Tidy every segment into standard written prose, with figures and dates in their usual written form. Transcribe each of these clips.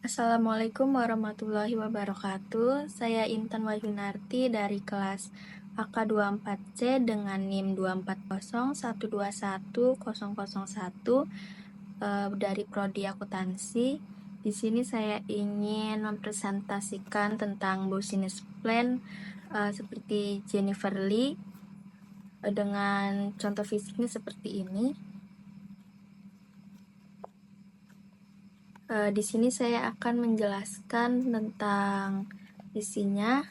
Assalamualaikum warahmatullahi wabarakatuh. Saya Intan Wahyunarti dari kelas AK24C dengan NIM 240121001 dari Prodi Akuntansi. Di sini saya ingin mempresentasikan tentang business plan seperti Jennifer Lee dengan contoh fisiknya seperti ini. Di sini saya akan menjelaskan tentang isinya.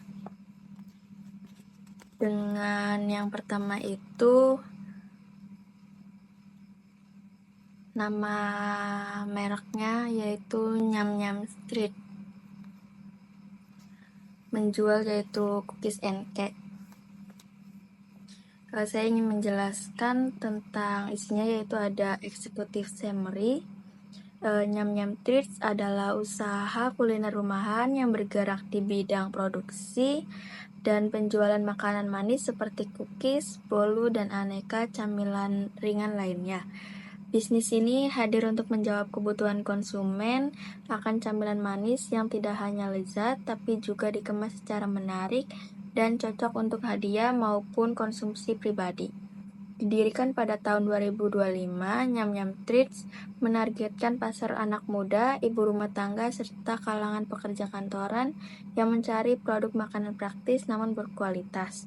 Dengan yang pertama itu nama mereknya yaitu Nyam Nyam Street, menjual yaitu cookies and cake. Saya ingin menjelaskan tentang isinya yaitu ada executive summary. Nyam Nyam Treats adalah usaha kuliner rumahan yang bergerak di bidang produksi dan penjualan makanan manis seperti cookies, bolu, dan aneka camilan ringan lainnya. Bisnis ini hadir untuk menjawab kebutuhan konsumen akan camilan manis yang tidak hanya lezat, tapi juga dikemas secara menarik dan cocok untuk hadiah maupun konsumsi pribadi. Didirikan pada tahun 2025, Nyam Nyam Treats menargetkan pasar anak muda, ibu rumah tangga, serta kalangan pekerja kantoran yang mencari produk makanan praktis namun berkualitas.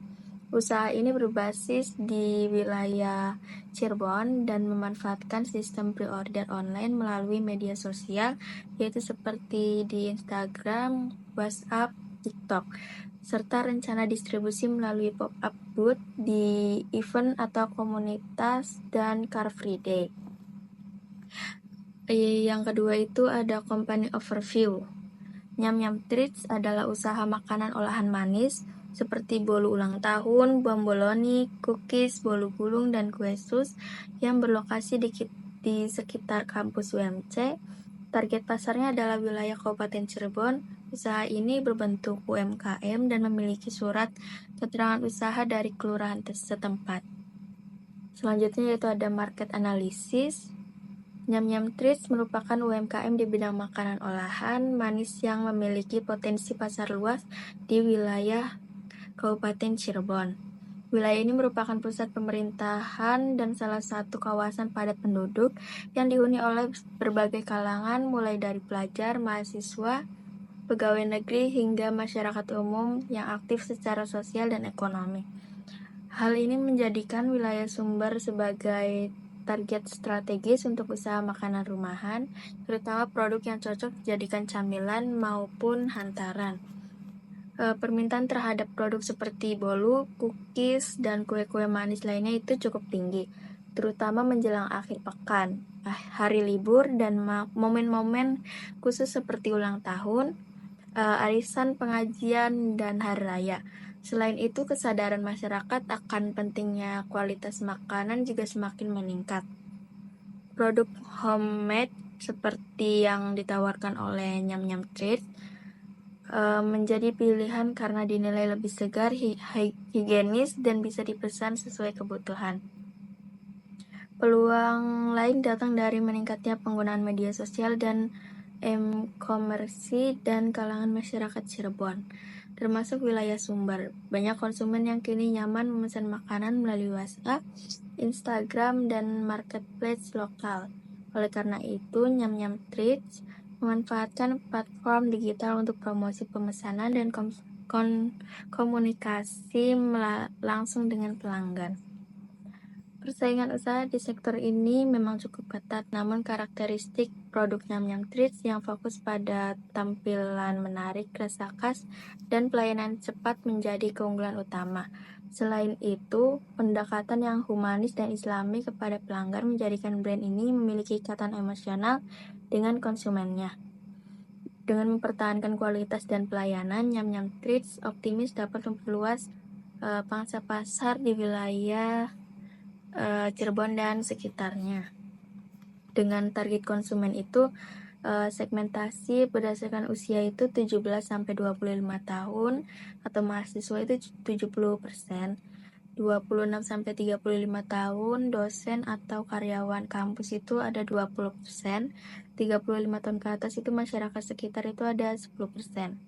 Usaha ini berbasis di wilayah Cirebon dan memanfaatkan sistem pre-order online melalui media sosial, yaitu seperti di Instagram, WhatsApp, TikTok, serta rencana distribusi melalui pop-up booth di event atau komunitas dan Car Free Day. Yang kedua itu ada company overview. Nyam Nyam Treats adalah usaha makanan olahan manis seperti bolu ulang tahun, bomboloni, cookies, bolu gulung, dan kue sus yang berlokasi di sekitar kampus UMC. Target pasarnya adalah wilayah Kabupaten Cirebon. Usaha ini berbentuk UMKM dan memiliki surat keterangan usaha dari kelurahan setempat. Selanjutnya yaitu ada market analysis. Nyam Nyam Treats merupakan UMKM di bidang makanan olahan manis yang memiliki potensi pasar luas di wilayah Kabupaten Cirebon. Wilayah ini merupakan pusat pemerintahan dan salah satu kawasan padat penduduk yang dihuni oleh berbagai kalangan mulai dari pelajar, mahasiswa, pegawai negeri hingga masyarakat umum yang aktif secara sosial dan ekonomi. Hal ini menjadikan wilayah Sumber sebagai target strategis untuk usaha makanan rumahan, terutama produk yang cocok dijadikan camilan maupun hantaran. Permintaan terhadap produk seperti bolu, cookies, dan kue-kue manis lainnya itu cukup tinggi, terutama menjelang akhir pekan, hari libur, dan momen-momen khusus seperti ulang tahun, arisan, pengajian, dan hari raya. Selain itu, kesadaran masyarakat akan pentingnya kualitas makanan juga semakin meningkat. Produk homemade seperti yang ditawarkan oleh Nyam Nyam Treats menjadi pilihan karena dinilai lebih segar, higienis, dan bisa dipesan sesuai kebutuhan. Peluang lain datang dari meningkatnya penggunaan media sosial dan e-commerce dan kalangan masyarakat Cirebon, termasuk wilayah Sumber. Banyak konsumen yang kini nyaman memesan makanan melalui WhatsApp, Instagram, dan marketplace lokal. Oleh karena itu, Nyam Nyam Treats memanfaatkan platform digital untuk promosi pemesanan dan komunikasi langsung dengan pelanggan. Persaingan usaha di sektor ini memang cukup ketat, namun karakteristik produk Nyam Nyam Treats yang fokus pada tampilan menarik, rasa khas, dan pelayanan cepat menjadi keunggulan utama. Selain itu, pendekatan yang humanis dan islami kepada pelanggan menjadikan brand ini memiliki ikatan emosional dengan konsumennya. Dengan mempertahankan kualitas dan pelayanan, Nyam Nyam Treats optimis dapat memperluas pangsa pasar di wilayah Cirebon dan sekitarnya. Dengan target konsumen itu segmentasi berdasarkan usia itu 17-25 tahun atau mahasiswa itu 70%. 26-35 tahun, dosen atau karyawan kampus itu ada 20%, 35 tahun ke atas itu masyarakat sekitar itu ada 10%.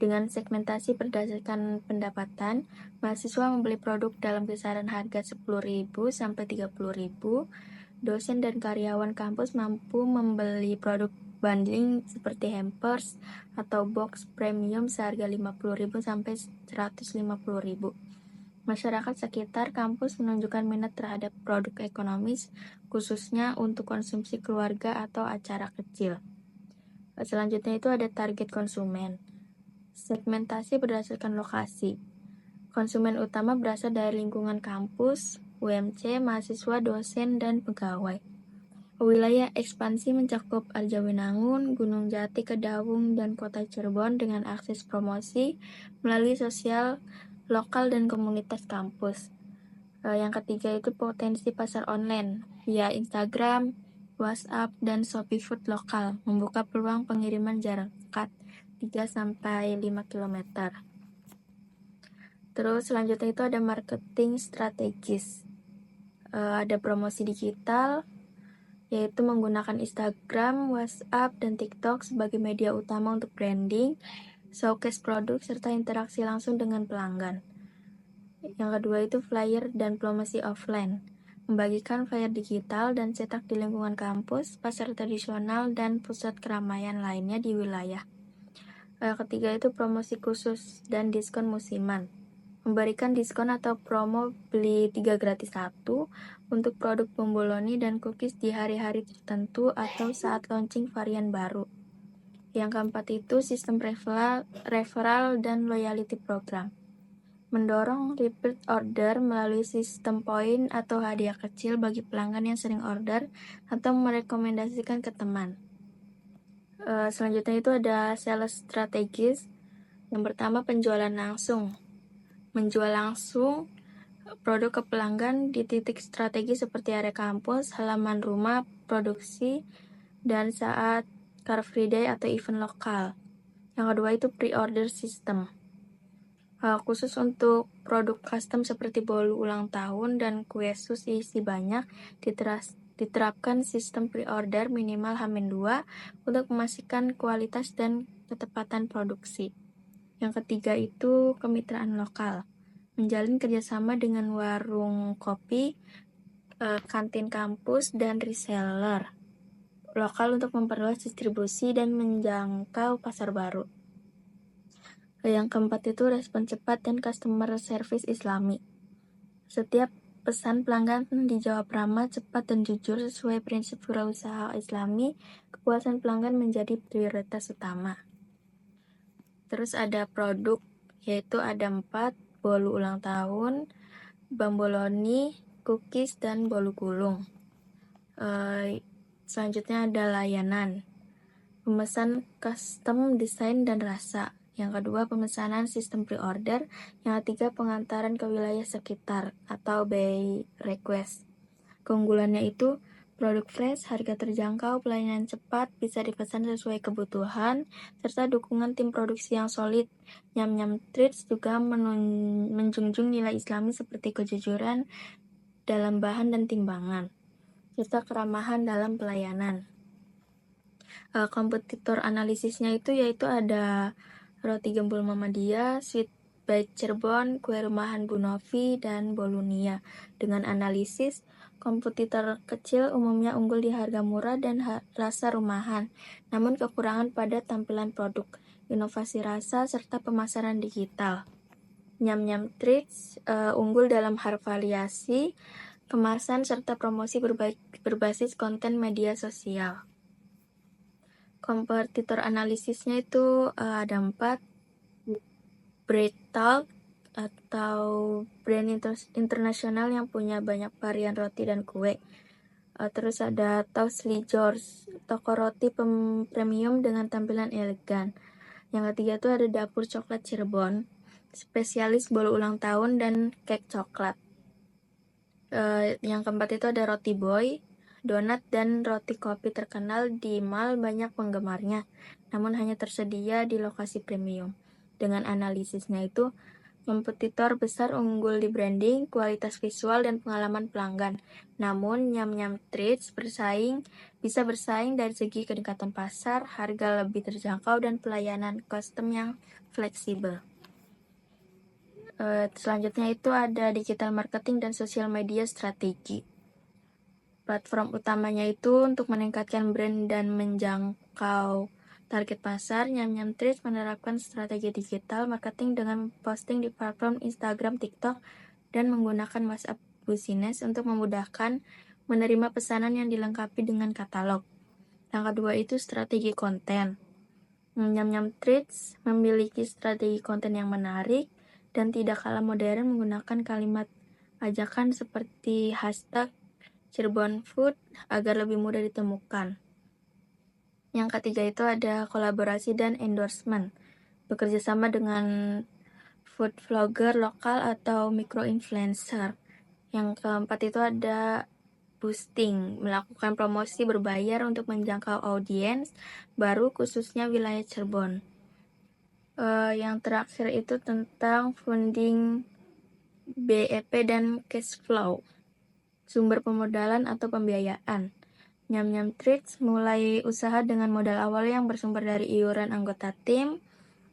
Dengan segmentasi berdasarkan pendapatan, mahasiswa membeli produk dalam kisaran harga 10.000 sampai 30.000. Dosen dan karyawan kampus mampu membeli produk bundling seperti hampers atau box premium seharga 50.000 sampai 150.000. Masyarakat sekitar kampus menunjukkan minat terhadap produk ekonomis, khususnya untuk konsumsi keluarga atau acara kecil. Selanjutnya itu ada target konsumen. Segmentasi berdasarkan lokasi. Konsumen utama berasal dari lingkungan kampus, UMC, mahasiswa, dosen, dan pegawai. Wilayah ekspansi mencakup Arjawinangun, Gunung Jati, Kedawung, dan Kota Cirebon dengan akses promosi melalui sosial lokal dan komunitas kampus. Yang ketiga itu potensi pasar online via Instagram, WhatsApp, dan Shopee Food lokal membuka peluang pengiriman jarak dekat 3-5 km. Terus selanjutnya itu ada marketing strategis. Ada promosi digital, yaitu menggunakan Instagram, WhatsApp, dan TikTok sebagai media utama untuk branding, showcase produk, serta interaksi langsung dengan pelanggan. Yang kedua itu flyer dan promosi offline, membagikan flyer digital dan cetak di lingkungan kampus, pasar tradisional, dan pusat keramaian lainnya di wilayah. Ketiga itu promosi khusus dan diskon musiman, memberikan diskon atau promo beli 3 gratis 1 untuk produk bomboloni dan cookies di hari-hari tertentu atau saat launching varian baru. Yang keempat itu sistem referral dan loyalty program, mendorong repeat order melalui sistem poin atau hadiah kecil bagi pelanggan yang sering order atau merekomendasikan ke teman. Selanjutnya itu ada sales strategis. Yang pertama penjualan langsung, menjual langsung produk ke pelanggan di titik strategi seperti area kampus, halaman rumah, produksi, dan saat Car Free Day atau event lokal. Yang kedua itu pre-order system, khusus untuk produk custom seperti bolu ulang tahun dan kue sus isi banyak, diterapkan sistem pre-order minimal H-2 untuk memastikan kualitas dan ketepatan produksi. Yang ketiga itu kemitraan lokal, menjalin kerjasama dengan warung kopi, kantin kampus, dan reseller lokal untuk memperluas distribusi dan menjangkau pasar baru. Yang keempat itu respon cepat dan customer service islami. Setiap pesan pelanggan dijawab ramah, cepat, dan jujur sesuai prinsip wirausaha islami. Kepuasan pelanggan menjadi prioritas utama. Terus ada produk, yaitu ada 4, bolu ulang tahun, bomboloni, cookies, dan bolu gulung. Selanjutnya ada layanan, pemesan custom, desain, dan rasa. Yang kedua, pemesanan sistem pre-order. Yang ketiga, pengantaran ke wilayah sekitar atau by request. Keunggulannya itu produk fresh, harga terjangkau, pelayanan cepat, bisa dipesan sesuai kebutuhan, serta dukungan tim produksi yang solid. Nyam-nyam Treats juga menjunjung nilai islami seperti kejujuran dalam bahan dan timbangan, serta keramahan dalam pelayanan. Kompetitor analisisnya itu yaitu ada Roti Gempol Mamadia, Sweet by Cirebon, Kue Rumahan Bu Novi, dan Bolunia. Dengan analisis, kompetitor kecil umumnya unggul di harga murah dan rasa rumahan, namun kekurangan pada tampilan produk, inovasi rasa, serta pemasaran digital. Nyam-nyam Treats unggul dalam hal variasi, kemasan, serta promosi berbasis konten media sosial. Kompetitor analisisnya itu ada 4, Bread Talk atau brand internasional yang punya banyak varian roti dan kue. Terus ada Toastly George, toko roti premium dengan tampilan elegan. Yang ketiga itu ada Dapur Coklat Cirebon, spesialis bolu ulang tahun dan cake coklat. Yang keempat itu ada Roti Boy, donat dan roti kopi terkenal di mall, banyak penggemarnya, namun hanya tersedia di lokasi premium. Dengan analisisnya itu, Kompetitor besar unggul di branding, kualitas visual, dan pengalaman pelanggan. Namun, Nyam Nyam Treats bisa bersaing dari segi kedekatan pasar, harga lebih terjangkau, dan pelayanan custom yang fleksibel. Selanjutnya itu ada digital marketing dan sosial media strategi. Platform utamanya itu untuk meningkatkan brand dan menjangkau target pasar. Nyam Nyam Treats menerapkan strategi digital marketing dengan posting di platform Instagram, TikTok, dan menggunakan WhatsApp Business untuk memudahkan menerima pesanan yang dilengkapi dengan katalog. Yang kedua itu strategi konten. Nyam Nyam Treats memiliki strategi konten yang menarik dan tidak kalah modern menggunakan kalimat ajakan seperti hashtag Cirebon Food agar lebih mudah ditemukan. Yang ketiga itu ada kolaborasi dan endorsement. Bekerja sama dengan food vlogger lokal atau micro-influencer. Yang keempat itu ada boosting, melakukan promosi berbayar untuk menjangkau audiens baru khususnya wilayah Cirebon. Yang terakhir itu tentang funding BEP dan cash flow, sumber pemodalan atau pembiayaan. Nyam Nyam Treats mulai usaha dengan modal awal yang bersumber dari iuran anggota tim.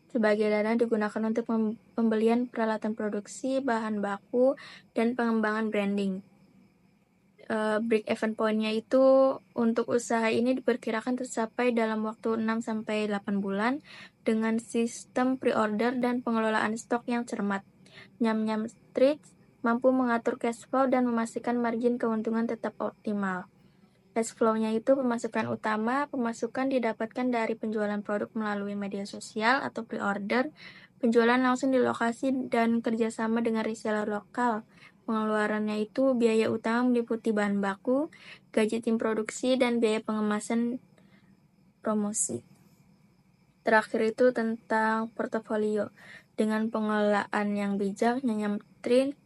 Sebagai dana digunakan untuk pembelian peralatan produksi, bahan baku, dan pengembangan branding. Break-even point-nya itu untuk usaha ini diperkirakan tercapai dalam waktu 6-8 bulan dengan sistem pre-order dan pengelolaan stok yang cermat. Nyam Nyam Treats mampu mengatur cash flow dan memastikan margin keuntungan tetap optimal. Cash flow-nya itu pemasukan utama, pemasukan didapatkan dari penjualan produk melalui media sosial atau pre-order, penjualan langsung di lokasi, dan kerjasama dengan reseller lokal. Pengeluarannya itu biaya utama meliputi bahan baku, gaji tim produksi, dan biaya pengemasan promosi. Terakhir itu tentang portofolio. Dengan pengelolaan yang bijak, Nyam Nyam Treats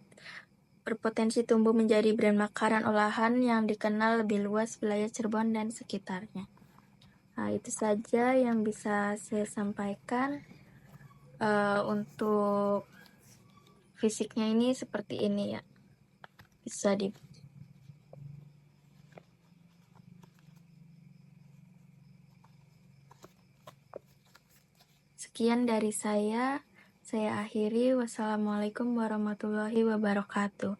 berpotensi tumbuh menjadi brand makanan olahan yang dikenal lebih luas wilayah Cirebon dan sekitarnya. Nah, itu saja yang bisa saya sampaikan. Untuk fisiknya ini seperti ini ya. Bisa di Sekian dari saya akhiri. Wassalamualaikum warahmatullahi wabarakatuh.